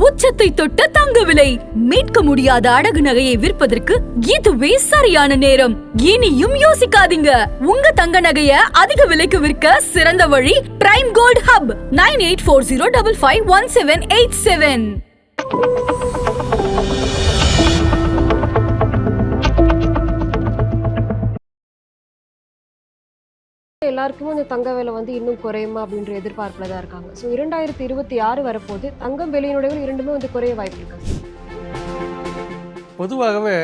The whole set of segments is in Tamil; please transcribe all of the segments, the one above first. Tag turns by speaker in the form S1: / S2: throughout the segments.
S1: உச்சத்தை தொட்ட தங்க விலை மீட்க முடியாத அடகு நகையை விற்பதற்கு இதுவே சரியான நேரம். இனியும் யோசிக்காதீங்க. உங்க தங்க நகைய அதிக விலைக்கு விற்க சிறந்த வழி பிரைம் கோல்ட் ஹப் 9840551787.
S2: எல்லாருக்குமே இந்த தங்க விலை இன்னும் குறையுமா அப்படின்ற எதிர்பார்ப்புல தான் இருக்காங்க. ஸோ 2026 வரப்போது தங்கம் விலையினுடைய இரண்டுமே குறைய வாய்ப்பு இருக்கு.
S3: பொதுவாகவே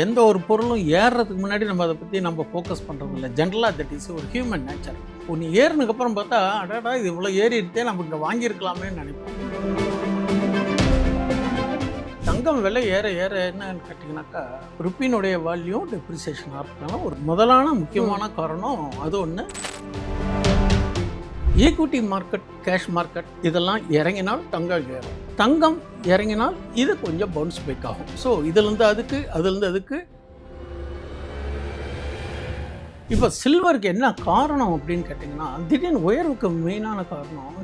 S3: எந்த ஒரு பொருளும் ஏறுறதுக்கு முன்னாடி நம்ம அதை பற்றி நம்ம ஃபோக்கஸ் பண்ணுறது இல்லை. ஜென்ரலாக தட் இஸ் ஒரு ஹியூமன் நேச்சர். ஒன்று ஏறினதுக்கப்புறம் பார்த்தா அடாடா இது இவ்வளோ ஏறிடுதே, நம்ம இங்கே வாங்கியிருக்கலாமே நினைப்போம். தங்கம் விலை ஏற ஏற என்னன்னு கேட்டிங்கனாக்கா ருப்பினுடைய வேல்யூ டெப்ரிசியேஷன் ஆகிறதுனால ஒரு முதலான முக்கியமான காரணம் அது ஒன்று. ஈக்விட்டி மார்க்கெட், கேஷ் மார்க்கெட் இதெல்லாம் இறங்கினால் தங்கம் ஏறும். தங்கம் இறங்கினால் இது கொஞ்சம் பவுன்ஸ் பேக் ஆகும். ஸோ இதுலேருந்து அதுக்கு, அதுலேருந்து அதுக்கு. இப்போ சில்வருக்கு என்ன காரணம் அப்படின்னு கேட்டிங்கன்னா திடீர்னு உயர்வுக்கு மெயினான காரணம்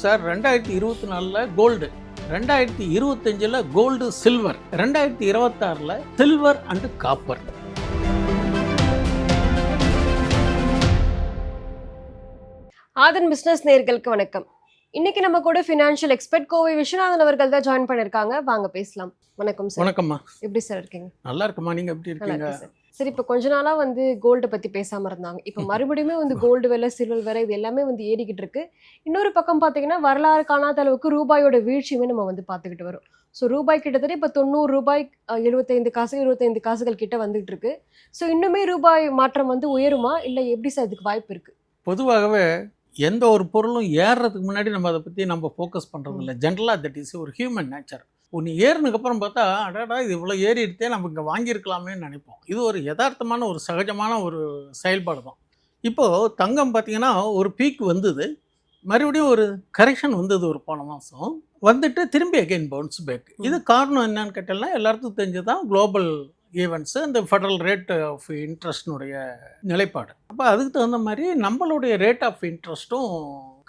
S3: sir 2024 gold, 2025 gold silver, 2026 silver and copper.
S2: Aadhan business நேயர்களுக்கு வணக்கம். இன்னைக்கு நம்ம கூட ஃபினான்ஷியல் எக்ஸ்பர்ட் கோவை விஸ்வநாதன் அவர்கள் தான் ஜாயின் பண்ணிருக்காங்க. வாங்க பேசலாம். வணக்கம் சார்.
S3: வணக்கம்மா.
S2: எப்படி சார் இருக்கீங்க?
S3: நல்லா இருக்குமா, நீங்க எப்படி இருக்கீங்க?
S2: சரி, இப்போ கொஞ்ச நாளா கோல்டு பத்தி பேசாம இருந்தாங்க. இப்போ மறுபடியும் கோல்டு விலை, சில்வர் விலை இது எல்லாமே ஏறிக்கிட்டு இருக்கு. இன்னொரு பக்கம் பாத்தீங்கன்னா வரலாறு காணாத அளவுக்கு ரூபாயோட வீழ்ச்சியுமே நம்ம பார்த்துக்கிட்டு வரோம். ஸோ ரூபாய் கிட்டத்தட்ட இப்போ 90 ரூபாய் 75 காசு 25 காசுகள் கிட்ட வந்துட்டு இருக்கு. ஸோ இன்னுமே ரூபாய் மாற்றம் உயருமா இல்லை எப்படி சார் இதுக்கு வாய்ப்பு இருக்கு?
S3: பொதுவாகவே எந்த ஒரு பொருளும் ஏறுறதுக்கு முன்னாடி நம்ம அதை பற்றி நம்ம ஃபோக்கஸ் பண்ணுறது இல்லை. ஜென்ரலாக தட் இஸ் ஒரு ஹியூமன் நேச்சர். ஒன்று ஏறினதுக்கப்புறம் பார்த்தா அடாடா இது இவ்வளோ ஏறிடுதே, நம்ம இங்கே வாங்கியிருக்கலாமே நினைப்போம். இது ஒரு யதார்த்தமான ஒரு சகஜமான ஒரு செயல்பாடு தான். இப்போது தங்கம் பார்த்திங்கன்னா ஒரு பீக் வந்தது, மறுபடியும் ஒரு கரெக்ஷன் வந்தது ஒரு போன மாதம் வந்துட்டு திரும்பி அகெயின் பவுன்ஸ் பேக். இது காரணம் என்னன்னு கேட்டால்னா எல்லாருக்கும் தெரிஞ்சு தான் குளோபல் ஈவெண்ட்ஸு, இந்த ஃபெடரல் ரேட் ஆஃப் இன்ட்ரெஸ்ட்னுடைய நிலைப்பாடு. அப்போ அதுக்கு தகுந்த மாதிரி நம்மளுடைய ரேட் ஆஃப் இன்ட்ரெஸ்ட்டும்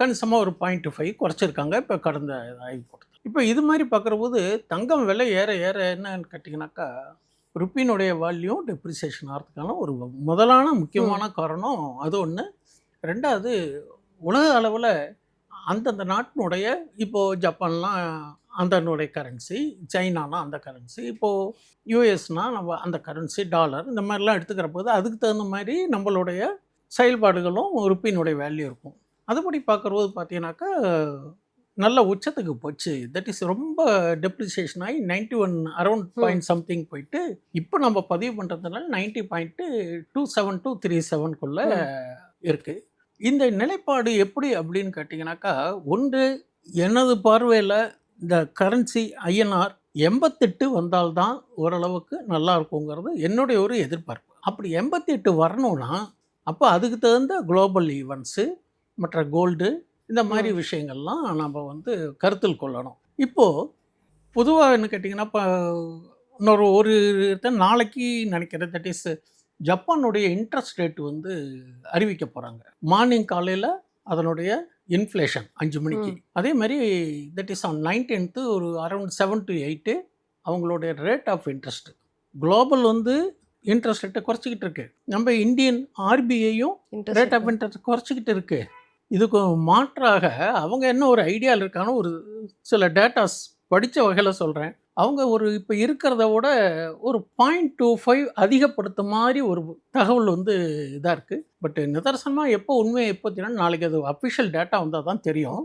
S3: கணிசமாக ஒரு 0.5 குறைச்சிருக்காங்க இப்போ கடந்த ஆய்வு போட்டது. இப்போ இது மாதிரி பார்க்குற போது தங்கம் விலை ஏற ஏற என்னன்னு கேட்டிங்கனாக்கா ருப்பினுடைய வேல்யூ டெப்ரிசியேஷன் ஆகிறதுக்கான ஒரு முதலான முக்கியமான காரணம் அது ஒன்று. ரெண்டாவது, உலக அளவில் அந்தந்த நாட்டினுடைய இப்போது ஜப்பான்லாம் அந்தனுடைய கரன்சி, சைனானா அந்த கரன்சி, இப்போது யூஎஸ்னால் நம்ம அந்த கரன்சி, டாலர், இந்த மாதிரிலாம் எடுத்துக்கிற போது அதுக்கு தகுந்த மாதிரி நம்மளுடைய செயல்பாடுகளும் ருப்பினுடைய வேல்யூ இருக்கும். அதுபடி பார்க்குறது பார்த்தீங்கன்னாக்கா நல்ல உச்சத்துக்கு போச்சு. தட் இஸ் ரொம்ப டெப்ரிசியேஷன் ஆகி 91 அரௌண்ட் பாயிண்ட் சம்திங் போயிட்டு இப்போ நம்ம பதிவு பண்ணுறதுனால 90.27237 இருக்குது. இந்த நிலைப்பாடு எப்படி அப்படின்னு கேட்டிங்கனாக்கா, ஒன்று எனது பார்வையில் இந்த கரன்சி ஐஎன்ஆர் 88 வந்தால்தான் ஓரளவுக்கு நல்லா இருக்குங்கிறது என்னுடைய ஒரு எதிர்பார்ப்பு. அப்படி 88 வரணும்னா அப்போ அதுக்கு தகுந்த குளோபல் ஈவெண்ட்ஸு, மற்ற கோல்டு, இந்த மாதிரி விஷயங்கள்லாம் நம்ம கருத்தில் கொள்ளணும். இப்போது பொதுவாக என்ன கேட்டிங்கன்னா இப்போ ஒரு நாளைக்கு நினைக்கிறேன், தட் இஸ் ஜப்பானுடைய இன்ட்ரெஸ்ட் ரேட்டு அறிவிக்க போகிறாங்க. மார்னிங் காலையில் அதனுடைய இன்ஃப்ளேஷன் 5 மணிக்கு. அதே மாதிரி தட் இஸ் ஆன் 19th ஒரு அரௌண்ட் 7 to 8 அவங்களுடைய rate of interest. Global interest ரேட்டை குறைச்சிக்கிட்டு இருக்கு. நம்ம இந்தியன் ஆர்பிஐயும் ரேட் ஆஃப் இன்ட்ரெஸ்ட் குறைச்சிக்கிட்டு இருக்கு. இதுக்கு மாற்றாக அவங்க என்ன ஒரு ஐடியாவில் இருக்கான்னு ஒரு சில டேட்டாஸ் படித்த வகையில் சொல்கிறேன். அவங்க இப்போ இருக்கிறத விட ஒரு 0.25 அதிகப்படுத்த மாதிரி ஒரு தகவல் இதாக இருக்குது. பட் நிதர்சனமாக எப்போ உண்மை எப்போ தெரியும், நாளைக்கு அது அஃபிஷியல் டேட்டா வந்தால் தான் தெரியும்.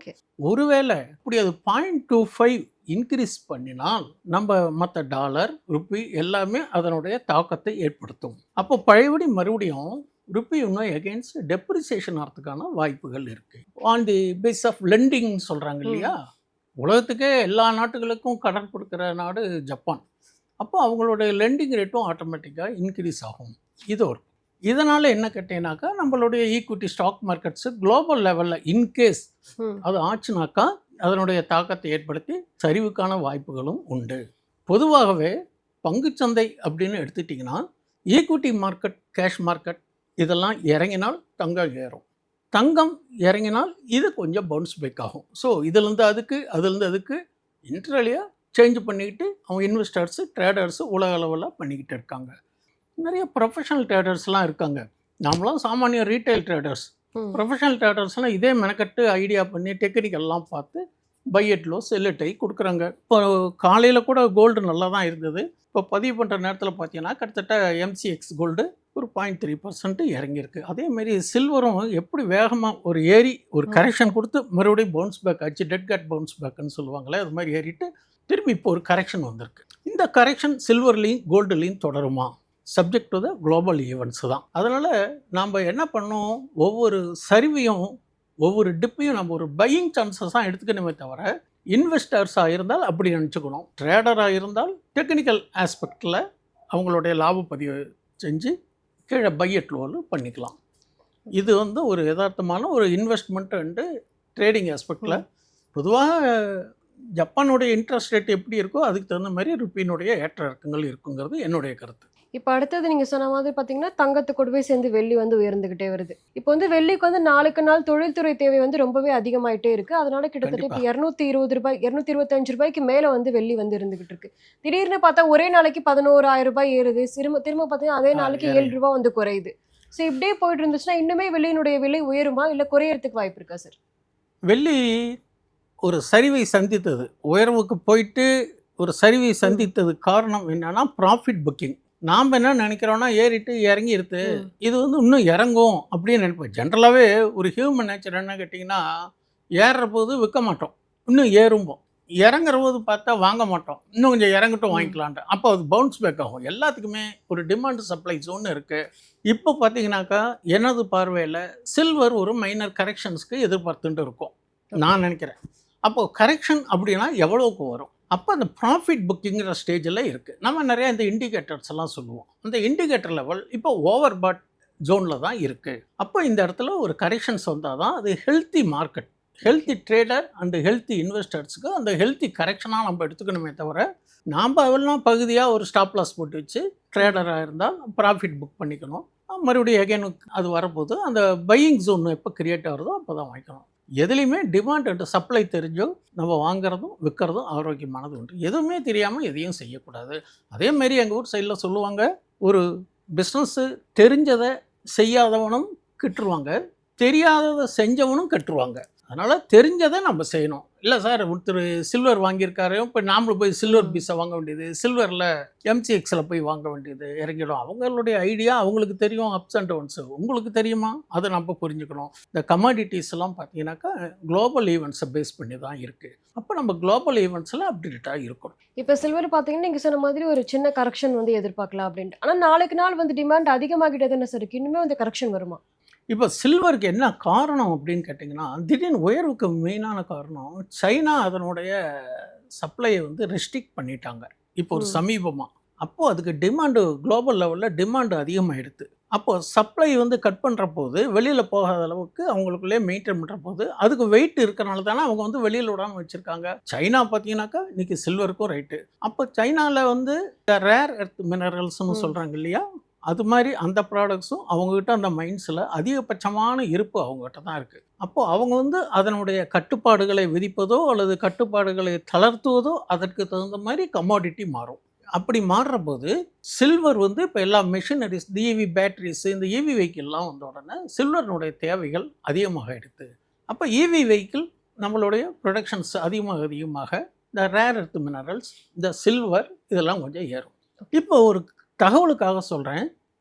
S3: ஒருவேளை இப்படி அது 0.25 இன்க்ரீஸ் பண்ணினால் நம்ம மற்ற டாலர், ருப்பி எல்லாமே அதனுடைய தாக்கத்தை ஏற்படுத்தும். அப்போ பழையபடி மறுபடியும் ருப்பி இன்னும் எகெயின்ஸ்ட் டெப்ரிசியேஷன் ஆகிறதுக்கான வாய்ப்புகள் இருக்குது. On the base of lending சொல்கிறாங்க இல்லையா, உலகத்துக்கே எல்லா நாட்டுகளுக்கும் கடன் கொடுக்குற நாடு ஜப்பான். அப்போ அவங்களுடைய லெண்டிங் ரேட்டும் ஆட்டோமேட்டிக்காக இன்க்ரீஸ் ஆகும். இது ஒரு இதனால் என்ன கேட்டீங்கன்னாக்கா நம்மளுடைய ஈக்விட்டி ஸ்டாக் மார்க்கெட்ஸு குளோபல் லெவலில் இன்கேஸ் அது ஆச்சுனாக்கா அதனுடைய தாக்கத்தை ஏற்படுத்தி சரிவுக்கான வாய்ப்புகளும் உண்டு. பொதுவாகவே பங்குச்சந்தை அப்படின்னு எடுத்துட்டிங்கன்னா ஈக்விட்டி மார்க்கெட், கேஷ் மார்க்கெட் இதெல்லாம் இறங்கினால் தங்கம் ஏறும். தங்கம் இறங்கினால் இது கொஞ்சம் பவுன்ஸ் பேக் ஆகும். ஸோ இதுலேருந்து அதுக்கு இன்டர்லியாக சேஞ்ச் பண்ணிக்கிட்டு அவங்க இன்வெஸ்டர்ஸு ட்ரேடர்ஸு உலக அளவில் பண்ணிக்கிட்டு இருக்காங்க. நிறைய ப்ரொஃபஷனல் ட்ரேடர்ஸ்லாம் இருக்காங்க. நாமளாம் சாமானிய ரீட்டைல் ட்ரேடர்ஸ். ப்ரொஃபஷனல் ட்ரேடர்ஸ்லாம் இதே மெனக்கட்டு ஐடியா பண்ணி டெக்னிக்கல்லாம் பார்த்து by at low sell at high கொடுக்குறாங்க. இப்போ காலையில் கூட கோல்டு நல்லா தான் இருந்தது. இப்போ பதிவு பண்ணுற நேரத்தில் பார்த்தீங்கன்னா கிட்டத்தட்ட MCX கோல்டு ஒரு 0.3% இறங்கியிருக்கு. அதேமாரி சில்வரும் எப்படி வேகமாக ஒரு ஏறி ஒரு கரெக்ஷன் கொடுத்து மறுபடியும் பவுன்ஸ் பேக் ஆச்சு. டெட் கேட் பவுன்ஸ் பேக்குன்னு சொல்லுவாங்களே, அது மாதிரி ஏறிட்டு திரும்பி இப்போ ஒரு கரெக்ஷன் வந்திருக்கு. இந்த கரெக்ஷன் சில்வர்லேயும் கோல்டுலேயும் தொடருமா? Subject to the global events தான். அதனால் நாம் என்ன பண்ணோம், ஒவ்வொரு சரிவையும் ஒவ்வொரு டிப்பையும் நம்ம ஒரு பையிங் சான்சஸாக எடுத்துக்கணுமே தவிர இன்வெஸ்டர்ஸாக இருந்தால் அப்படி நினச்சிக்கணும். ட்ரேடராக இருந்தால் டெக்னிக்கல் ஆஸ்பெக்டில் அவங்களுடைய லாப பதிவு செஞ்சு கீழே பை அட் லோவில் பண்ணிக்கலாம். இது வந்து ஒரு யதார்த்தமான ஒரு இன்வெஸ்ட்மெண்ட் அண்டு ட்ரேடிங் ஆஸ்பெக்டில். பொதுவாக ஜப்பானுடைய இன்ட்ரெஸ்ட் ரேட் எப்படி இருக்கோ அதுக்கு தகுந்த மாதிரி ருப்பியினுடைய ஏற்ற இறக்கங்கள் இருக்குங்கிறது என்னுடைய கருத்து.
S2: இப்போ அடுத்தது நீங்கள் சொன்ன மாதிரி பார்த்தீங்கன்னா தங்கத்துக்கூட போய் சேர்ந்து வெள்ளி வந்து உயர்ந்துகிட்டே வருது. இப்போ வந்து வெள்ளிக்கு வந்து நாளுக்கு நாள் தொழில்துறை தேவை வந்து ரொம்பவே அதிகமாயிட்டே இருக்கு. அதனால கிட்டத்தட்ட இப்போ 220 ரூபாய் 225 ரூபாய்க்கு மேலே வந்து வெள்ளி வந்து இருந்துகிட்டு இருக்கு. திடீர்னு பார்த்தா ஒரே நாளைக்கு 11,000 ரூபாய் ஏறுது. திரும்ப பார்த்தீங்கன்னா அதே நாளைக்கு 7 ரூபாய் வந்து குறையுது. ஸோ இப்படியே போயிட்டு இருந்துச்சுன்னா இன்னுமே வெள்ளியினுடைய விலை உயருமா இல்லை குறையறதுக்கு வாய்ப்பு இருக்கா சார்?
S3: வெள்ளி ஒரு சரிவை சந்தித்தது, உயர்வுக்கு போயிட்டு ஒரு சரிவை சந்தித்தது காரணம் என்னன்னா ப்ராஃபிட் புக்கிங். நாம் என்ன நினைக்கிறோன்னா ஏறிட்டு இறங்கிடுது, இது வந்து இன்னும் இறங்கும் அப்படின்னு நினைப்போம். ஜென்ரலாகவே ஒரு ஹியூமன் நேச்சர் என்ன கேட்டிங்கன்னா, ஏறுற போது விற்க மாட்டோம், இன்னும் ஏறும்போம். இறங்குற போது பார்த்தா வாங்க மாட்டோம், இன்னும் கொஞ்சம் இறங்கட்டும் வாங்கிக்கலான்ட்டு. அப்போ அது பவுன்ஸ் பேக் ஆகும். எல்லாத்துக்குமே ஒரு டிமாண்ட் சப்ளை ஜோன் இருக்குது. இப்போ பார்த்தீங்கன்னாக்கா எனது பார்வையில் சில்வர் ஒரு மைனர் கரெக்ஷன்ஸ்க்கு எதிர்பார்த்துட்டு இருக்கும் நான் நினைக்கிறேன். அப்போது கரெக்ஷன் அப்படின்னா எவ்வளோக்கு வரும்? அப்போ அந்த ப்ராஃபிட் புக்கிங்கிற ஸ்டேஜில் இருக்குது. நம்ம நிறையா இந்த இண்டிகேட்டர்ஸ் எல்லாம் சொல்லுவோம். அந்த இண்டிகேட்டர் லெவல் இப்போ ஓவர் பாட் ஜோனில் தான் இருக்குது. அப்போ இந்த இடத்துல ஒரு கரெக்ஷன்ஸ் வந்தால் தான் அது healthy market, healthy trader and healthy இன்வெஸ்டர்ஸுக்கு அந்த ஹெல்த்தி கரெக்ஷனாக நம்ம எடுத்துக்கணுமே தவிர நாம் அதெல்லாம் பகுதியாக ஒரு ஸ்டாப் லாஸ் போட்டு வச்சு ட்ரேடராக இருந்தால் ப்ராஃபிட் புக் பண்ணிக்கணும். மறுபடியும் எகைன் அது வரப்போது அந்த பையிங் ஜோன் எப்போ கிரியேட் ஆகிறதோ அப்போ தான் வாங்கிக்கணும். எதுலேயுமே டிமாண்ட் அண்ட் சப்ளை தெரிஞ்சோ நம்ம வாங்குறதும் விற்கிறதும் ஆரோக்கியமானது உண்டு. எதுவுமே தெரியாமல் எதையும் செய்யக்கூடாது. அதேமாரி எங்கள் ஊர் சைடில் சொல்லுவாங்க, ஒரு பிஸ்னஸ்ஸு தெரிஞ்சதை செய்யாதவனும் கெட்டுருவாங்க, தெரியாததை செஞ்சவனும் கெட்டுருவாங்க. அதனால் தெரிஞ்சதை நம்ம செய்யணும். இல்லை சார் ஒருத்தர் சில்வர் வாங்கியிருக்காரு, இப்போ நாமளும் போய் சில்வர் பீஸை வாங்க வேண்டியது, சில்வரில் MCXல போய் வாங்க வேண்டியது இறங்கிடும். அவங்களுடைய ஐடியா அவங்களுக்கு தெரியும், அப்ஸ் அண்ட் டவுன்ஸு உங்களுக்கு தெரியுமா, அதை நம்ம புரிஞ்சுக்கணும். இந்த கமாடிட்டிஸ் எல்லாம் பார்த்தீங்கன்னாக்கா குளோபல் ஈவெண்ட்ஸை பேஸ் பண்ணி தான் இருக்குது. அப்போ நம்ம குளோபல் ஈவெண்ட்ஸில் அப்டேட்டாக இருக்கணும்.
S2: இப்போ சில்வர் பார்த்தீங்கன்னா நீங்கள் சொன்ன மாதிரி ஒரு சின்ன கரெக்ஷன் வந்து எதிர்பார்க்கலாம் அப்படின்ட்டு. ஆனால் நாளுக்கு நாள் வந்து டிமாண்ட் அதிகமாகிட்டே தானே சார் இருக்கு. இன்னுமே வந்து கரெக்ஷன் வருமா?
S3: இப்போ சில்வருக்கு என்ன காரணம் அப்படின்னு கேட்டிங்கன்னா, திடீர்னு உயர்வுக்கு மெயினான காரணம் சைனா அதனுடைய சப்ளையை வந்து ரெஸ்ட்ரிக்ட் பண்ணிட்டாங்க இப்போ ஒரு சமீபமாக. அப்போது அதுக்கு டிமாண்டு குளோபல் லெவலில் டிமாண்டு அதிகமாகிடுது. அப்போது சப்ளை வந்து கட் பண்ணுற போது வெளியில் போகாத அளவுக்கு அவங்களுக்குள்ளே மெயின்டைன் பண்ணுற போது அதுக்கு வெயிட் இருக்கிறனால தானே அவங்க வந்து வெளியில் விடாமல் வச்சுருக்காங்க. சைனா பார்த்தீங்கன்னாக்கா இன்றைக்கி சில்வருக்கும் ரைட்டு. அப்போ சைனாவில் வந்து ரேர் எர்த் மினரல்ஸ்னு சொல்கிறாங்க இல்லையா, அது மாதிரி அந்த ப்ராடக்ட்ஸும் அவங்கக்கிட்ட அந்த மைண்ட்ஸில் அதிகபட்சமான இருப்பு அவங்ககிட்ட தான் இருக்குது. அப்போது அவங்க வந்து அதனுடைய கட்டுப்பாடுகளை விதிப்பதோ அல்லது கட்டுப்பாடுகளை தளர்த்துவதோ அதற்கு தகுந்த மாதிரி கமாடிட்டி மாறும். அப்படி மாறுற போது சில்வர் வந்து இப்போ எல்லா மிஷினரிஸ், EV பேட்டரிஸ், இந்த EV வெஹிக்கிள்லாம் வந்த உடனே சில்வரினுடைய தேவைகள் அதிகமாக எடுத்து, அப்போ EV வெஹிக்கிள் நம்மளுடைய ப்ரொடக்ஷன்ஸ் அதிகமாக இந்த ரேர் எர்த் மினரல்ஸ், இந்த சில்வர் இதெல்லாம் கொஞ்சம் ஏறும். இப்போ ஒரு தகவலுக்காக சொல்கிறேன்,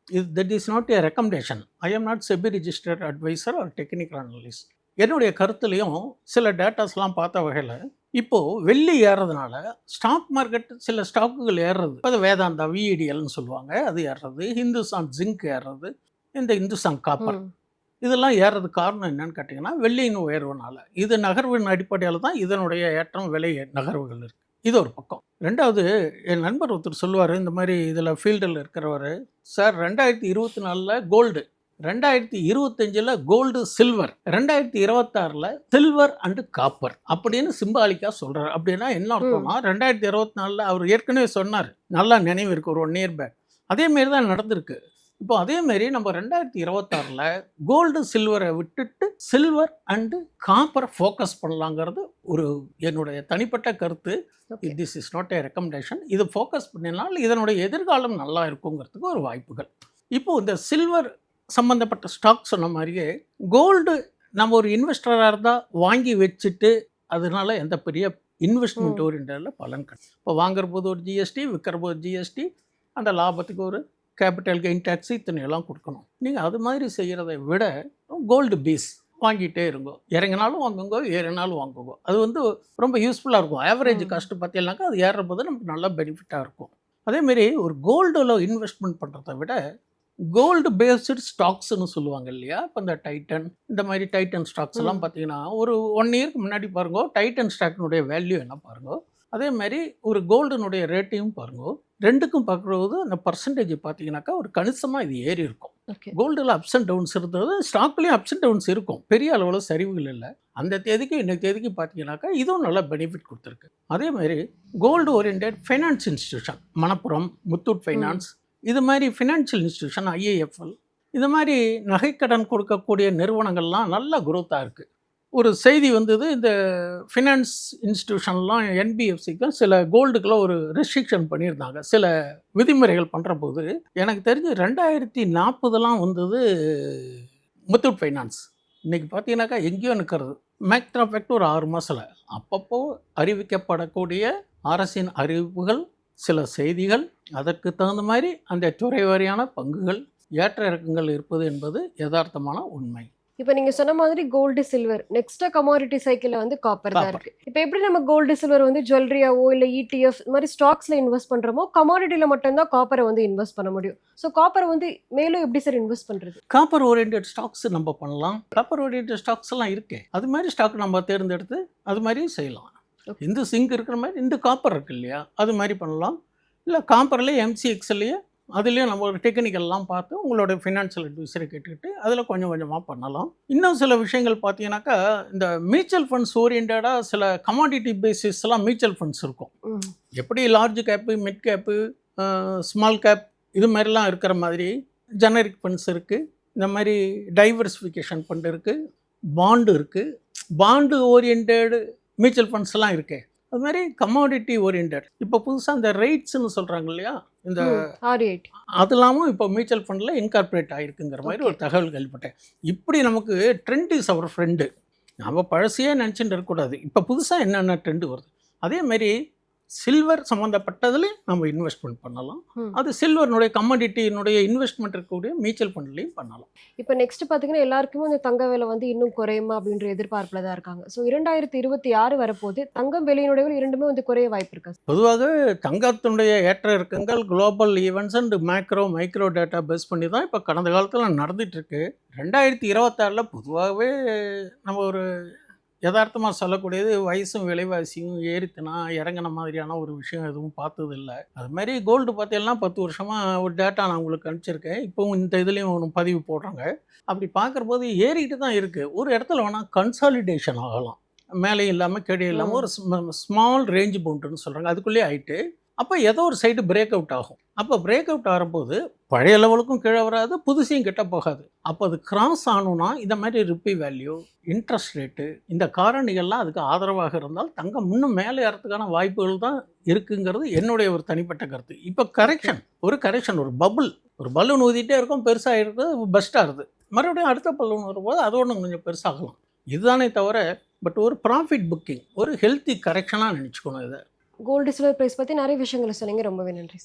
S3: that is not a recommendation. I am not SEBI registered adviser or technical analyst. என்னுடைய கருத்துலேயும் சில டேட்டாஸ்லாம் பார்த்த வகையில் இப்போது வெள்ளி ஏறுறதுனால ஸ்டாக் மார்க்கெட் சில ஸ்டாக்குகள் ஏறுறது. இப்போ வேதாந்தா VEDLன்னு சொல்லுவாங்க, அது ஏறுறது. ஹிந்துஸ்தான் ஜிங்க் ஏறுறது, இந்த இந்துஸ்தான் காப்பர் இதெல்லாம் ஏறுறதுக்கு காரணம் என்னன்னு கேட்டிங்கன்னா வெள்ளியின் உயர்வுனால. இது நகர்வின் அடிப்படையில் தான் இதனுடைய ஏற்றம் விலை நகர்வுகள் இருக்குது. இது ஒரு பக்கம். ரெண்டாவது, என் நண்பர் ஒருத்தர் சொல்லுவார், இந்த மாதிரி இதில் ஃபீல்டில் இருக்கிறவர், sir 2024 gold, 2025 gold silver, 2026 silver and copper அப்படின்னு சிம்பாலிக்காக சொல்கிறார். அப்படின்னா என்ன அர்த்தம்னா 2024 அவர் ஏற்கனவே சொன்னார், நல்லா நினைவு இருக்குது, ஒரு 1 இயர் பேக். அதேமாரி தான் நடந்திருக்கு. இப்போ அதேமாரி நம்ம 2026ல் கோல்டு சில்வரை விட்டுட்டு சில்வர் அண்டு காப்பரை ஃபோக்கஸ் பண்ணலாங்கிறது ஒரு என்னுடைய தனிப்பட்ட கருத்து.
S2: Okay.
S3: This is not a recommendation. இது ஃபோக்கஸ் பண்ணினால் இதனுடைய எதிர்காலம் நல்லா இருக்குங்கிறதுக்கு ஒரு வாய்ப்புகள். இப்போது இந்த சில்வர் சம்மந்தப்பட்ட ஸ்டாக் சொன்ன மாதிரியே கோல்டு நம்ம ஒரு இன்வெஸ்டராக இருந்தால் வாங்கி வச்சுட்டு அதனால எந்த பெரிய இன்வெஸ்ட்மெண்ட் ஓரியன்டில் பலன் கிடைக்கும். இப்போ வாங்குற போது ஒரு ஜிஎஸ்டி, விற்கிற போது ஜிஎஸ்டி, அந்த லாபத்துக்கு ஒரு கேபிட்டல் கெயின் டேக்ஸ் இத்தனையெல்லாம் கொடுக்கணும். நீங்கள் அது மாதிரி செய்கிறதை விட கோல்டு பேஸ் வாங்கிட்டே இருங்கோ. இறங்கினாலும் வாங்குங்கோ, ஏறினாலும் வாங்குங்கோ. அது வந்து ரொம்ப யூஸ்ஃபுல்லாக இருக்கும். ஆவரேஜ் காஸ்ட்டு பார்த்தீங்கன்னாக்கா அது ஏறுற போது நமக்கு நல்ல பெனிஃபிட்டாக இருக்கும். அதேமாரி ஒரு கோல்டில் இன்வெஸ்ட்மெண்ட் பண்ணுறதை விட கோல்டு பேஸ்டு ஸ்டாக்ஸ்னு சொல்லுவாங்க இல்லையா? இப்போ இந்த டைட்டன், இந்த மாதிரி டைட்டன் ஸ்டாக்ஸ் எல்லாம் பார்த்தீங்கன்னா ஒரு 1 இயருக்கு முன்னாடி பாருங்க டைட்டன் ஸ்டாக்னுடைய வேல்யூ என்ன பாருங்க. அதே மாதிரி ஒரு கோல்டுனுடைய ரேட்டையும் பாருங்க. ரெண்டுக்கும் பார்க்குறது அந்த பர்சன்டேஜ் பார்த்தீங்கன்னாக்கா ஒரு கணிசமாக இது ஏறி இருக்கும்.
S2: ஓகே.
S3: கோல்டில் அப்ஸ் அண்ட் டவுன்ஸ் இருந்தது, ஸ்டாக்லேயும் அப்ஸ் அண்ட் டவுன்ஸ் இருக்கும். பெரிய அளவில் சரிவுகள் இல்லை. அந்த தேதிக்கு இன்னைக்கு தேதிக்கு பார்த்தீங்கன்னாக்கா இதுவும் நல்ல பெனிஃபிட் கொடுத்துருக்கு. அதே மாதிரி gold orient finance institution, Manappuram, Muthoot finance, இது மாதிரி ஃபினான்ஷியல் இன்ஸ்டிடியூஷன், ஐஏஎஃப்எல், இது மாதிரி நகைக்கடன் கொடுக்கக்கூடிய நிறுவனங்கள்லாம் நல்ல குரோத்தாக இருக்குது. ஒரு செய்தி வந்தது, இந்த ஃபினான்ஸ் இன்ஸ்டிடியூஷன்லாம் என்பிஎஃப்சிக்கும் சில கோல்டுக்கெல்லாம் ஒரு ரெஸ்ட்ரிக்ஷன் பண்ணியிருந்தாங்க. சில விதிமுறைகள் பண்ணுற போது எனக்கு தெரிஞ்சு 2040 வந்தது முத்தூட் ஃபைனான்ஸ். இன்றைக்கி பார்த்தீங்கன்னாக்கா எங்கேயோ நிற்கிறது. மேக்ட்ராஃபெக்ட் ஒரு 6 மாதத்தில் அப்பப்போ அறிவிக்கப்படக்கூடிய அரசின் அறிவிப்புகள், சில செய்திகள், அதற்கு தகுந்த மாதிரி அந்த துறை வாரியான பங்குகள் ஏற்ற இறக்கங்கள் இருப்பது என்பது யதார்த்தமான உண்மை.
S2: இப்போ நீங்க சொன்ன மாதிரி கோல்டு சில்வர் நெக்ஸ்ட் கமாடிட்டி சைக்கிள்ல வந்து காப்பர் தான் இருக்கு. இப்போ எப்படி நம்ம கோல்டு சில்வர் வந்து ஜுவல்லரியாவோ இல்ல ETF இந்த மாதிரி ஸ்டாக்ஸ்ல இன்வெஸ்ட் பண்றோமோ கமாடிட்டில மட்டும்தான் காப்பரை வந்து இன்வெஸ்ட் பண்ண முடியும். ஸோ காப்பர் வந்து மேலும் எப்படி சார் இன்வெஸ்ட் பண்றது?
S3: காப்பர் ஓரியன்ட் ஸ்டாக்ஸ் நம்ம பண்ணலாம். காப்பர் ஓரியன்ட் ஸ்டாக்ஸ் எல்லாம் இருக்கே, அது மாதிரி ஸ்டாக் நம்ம தேர்ந்தெடுத்து அது மாதிரி செய்யலாம். இந்த சிங்க் இருக்கிற மாதிரி இந்த காப்பர் இருக்கு இல்லையா, அது மாதிரி பண்ணலாம். இல்லை காப்பர்லேயே MCXலேயே அதுலேயும் நம்ம ஒரு டெக்னிக்கல்லாம் பார்த்து உங்களோட ஃபினான்ஷியல் அட்வைஸரை கேட்டுக்கிட்டு அதில் கொஞ்சம் கொஞ்சமாக பண்ணலாம். இன்னும் சில விஷயங்கள் பார்த்தீங்கன்னாக்கா இந்த மியூச்சுவல் ஃபண்ட்ஸ் ஓரியன்டாக சில கமாடிட்டி பேசிஸ்லாம் மியூச்சுவல் ஃபண்ட்ஸ் இருக்கும். எப்படி large gap, mid gap, small cap இது மாதிரிலாம் இருக்கிற மாதிரி ஜெனரிக் ஃபண்ட்ஸ் இருக்குது. இந்த மாதிரி டைவர்சிஃபிகேஷன் ஃபண்ட் இருக்குது, பாண்டு இருக்குது, பாண்டு ஓரியன்டு மியூச்சுவல் ஃபண்ட்ஸ்லாம் இருக்குது. அது மாதிரி கமாடிட்டி ஓரியன்ட். இப்போ புதுசாக இந்த ரேட்ஸ்னு சொல்கிறாங்க இல்லையா, இந்த அதெல்லாமும் இப்போ மியூச்சுவல் ஃபண்டில் இன்கார்பரேட் ஆகிருக்குங்கிற மாதிரி ஒரு தகவல் கேள்விப்பட்டேன். இப்படி நமக்கு ட்ரெண்ட் இஸ் அவர் ஃப்ரெண்டு. நம்ம பழசையே நினச்சிட்டு இருக்கக்கூடாது. இப்போ புதுசாக என்னென்ன ட்ரெண்டு வருது, அதேமாரி சில்வர் சம்மந்தப்பட்டதுலேயும் நம்ம இன்வெஸ்ட்மெண்ட் பண்ணலாம். அது சில்வர்னுடைய கமாடிட்டியினுடைய இன்வெஸ்ட்மெண்ட் இருக்கக்கூடிய மியூச்சுவல் ஃபண்ட்லேயும் பண்ணலாம்.
S2: இப்போ நெக்ஸ்ட் பார்த்தீங்கன்னா எல்லாருக்குமே அந்த தங்க விலை வந்து இன்னும் குறையுமா அப்படின்ற எதிர்பார்ப்பில் தான் இருக்காங்க. ஸோ 2026 வரப்போது தங்கம் விலையினுடைய இரண்டுமே வந்து குறைய வாய்ப்பு இருக்கா?
S3: பொதுவாக தங்கத்தினுடைய ஏற்ற இறக்கங்கள் global events and micro data base பண்ணி தான் இப்போ கடந்த காலத்தில் நடந்துகிட்ருக்கு. 2026 பொதுவாகவே நம்ம ஒரு யதார்த்தமாக சொல்லக்கூடியது வயசும் விலைவாசியும் ஏறித்துனா இறங்கின மாதிரியான ஒரு விஷயம் எதுவும் பார்த்ததில்லை. அது மாதிரி கோல்டு பார்த்தீங்கன்னா 10 வருஷமாக ஒரு டேட்டா நான் உங்களுக்கு அனுப்பிச்சிருக்கேன். இப்போவும் இந்த இதுலேயும் ஒன்று பதிவு போடுறாங்க. அப்படி பார்க்குற போது ஏறிக்கிட்டு தான் இருக்குது. ஒரு இடத்துல வேணால் கன்சாலிடேஷன் ஆகலாம், மேலே இல்லாமல் கீழே இல்லாமல் ஒரு ஸ்மால் ரேஞ்ச் பவுண்டுன்னு சொல்கிறாங்க, அதுக்குள்ளேயே ஆகிட்டு அப்போ ஏதோ ஒரு சைடு பிரேக் அவுட் ஆகும். அப்போ பிரேக் அவுட் ஆகிறபோது பழைய லெவலுக்கும் கீழே வராது, புதுசையும் கிட்ட போகாது. அப்போ அது கிராஸ் ஆகணும்னா இந்த மாதிரி ரிப்பி வேல்யூ, இன்ட்ரெஸ்ட் ரேட்டு, இந்த காரணிகள்லாம் அதுக்கு ஆதரவாக இருந்தால் தங்கம் இன்னும் மேலே ஏறதுக்கான வாய்ப்புகள் தான் இருக்குங்கிறது என்னுடைய ஒரு தனிப்பட்ட கருத்து. இப்போ கரெக்ஷன் ஒரு பலூன் ஊதிட்டே இருக்கும், பெருசாக இருக்குது, பெஸ்ட்டாக இருக்குது. மறுபடியும் அடுத்த பலூன் வரும்போது அதோட கொஞ்சம் பெருசாகலாம். இதுதானே தவிர பட் ஒரு ப்ராஃபிட் புக்கிங், ஒரு ஹெல்த்தி கரெக்ஷனாக நினச்சிக்கணும். இதை
S2: கோல்டு சில்வர் ப்ரைஸ் பற்றி நிறைய விஷயங்களை சொன்னீங்க, ரொம்பவே நன்றி.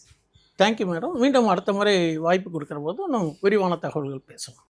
S3: Thank you madam. மீண்டும் அடுத்த முறை வாய்ப்பு கொடுக்குற போது இன்னும் விரிவான தகவல்கள் பேசலாம்.